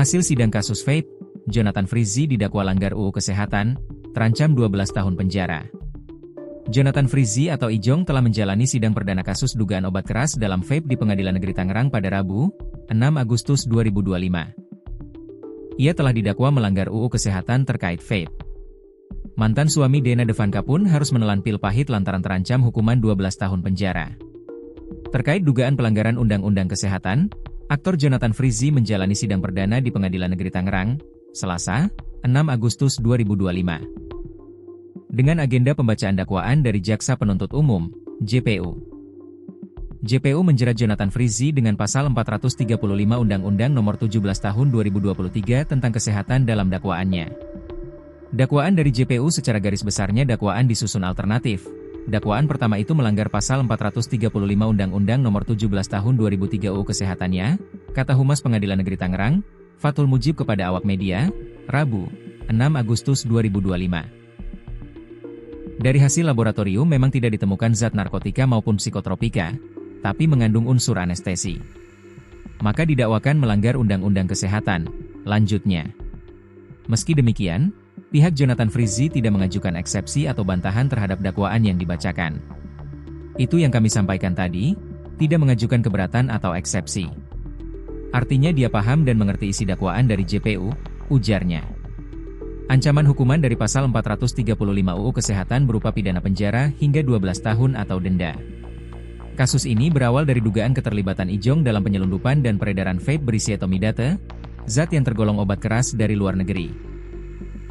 Hasil sidang kasus vape, Jonathan Frizzy didakwa langgar UU Kesehatan, terancam 12 tahun penjara. Jonathan Frizzy atau Ijong telah menjalani sidang perdana kasus dugaan obat keras dalam vape di Pengadilan Negeri Tangerang pada Rabu, 6 Agustus 2025. Ia telah didakwa melanggar UU Kesehatan terkait vape. Mantan suami Dena Devanka pun harus menelan pil pahit lantaran terancam hukuman 12 tahun penjara. Terkait dugaan pelanggaran Undang-Undang Kesehatan, aktor Jonathan Frizzy menjalani sidang perdana di Pengadilan Negeri Tangerang, Selasa, 6 Agustus 2025. Dengan agenda pembacaan dakwaan dari Jaksa Penuntut Umum, JPU. JPU menjerat Jonathan Frizzy dengan pasal 435 Undang-Undang Nomor 17 Tahun 2023 tentang kesehatan dalam dakwaannya. Dakwaan dari JPU secara garis besarnya dakwaan disusun alternatif. Dakwaan pertama itu melanggar pasal 435 Undang-Undang Nomor 17 Tahun 2003 UU Kesehatannya, kata Humas Pengadilan Negeri Tangerang, Fatul Mujib kepada awak media, Rabu, 6 Agustus 2025. Dari hasil laboratorium memang tidak ditemukan zat narkotika maupun psikotropika, tapi mengandung unsur anestesi. Maka didakwakan melanggar Undang-Undang Kesehatan, lanjutnya. Meski demikian, pihak Jonathan Frizzy tidak mengajukan eksepsi atau bantahan terhadap dakwaan yang dibacakan. Itu yang kami sampaikan tadi, tidak mengajukan keberatan atau eksepsi. Artinya dia paham dan mengerti isi dakwaan dari JPU, ujarnya. Ancaman hukuman dari pasal 435 UU Kesehatan berupa pidana penjara hingga 12 tahun atau denda. Kasus ini berawal dari dugaan keterlibatan Ijong dalam penyelundupan dan peredaran vape berisi etomidate, zat yang tergolong obat keras dari luar negeri.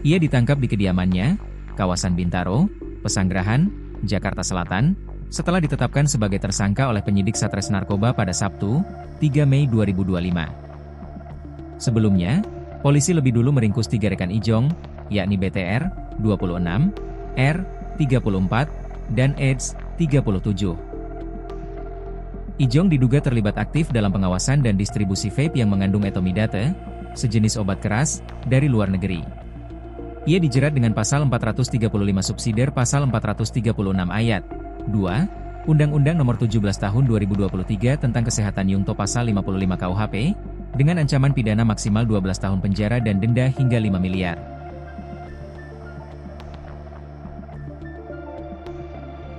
Ia ditangkap di kediamannya, kawasan Bintaro, Pesanggerahan, Jakarta Selatan, setelah ditetapkan sebagai tersangka oleh penyidik Satres Narkoba pada Sabtu, 3 Mei 2025. Sebelumnya, polisi lebih dulu meringkus 3 rekan Ijong, yakni BTR, 26, R, 34, dan EDS, 37. Ijong diduga terlibat aktif dalam pengawasan dan distribusi vape yang mengandung etomidate, sejenis obat keras, dari luar negeri. Ia dijerat dengan pasal 435 subsidiar pasal 436 ayat 2, Undang-Undang Nomor 17 Tahun 2023 tentang Kesehatan Yungto pasal 55 KUHP, dengan ancaman pidana maksimal 12 tahun penjara dan denda hingga 5 miliar.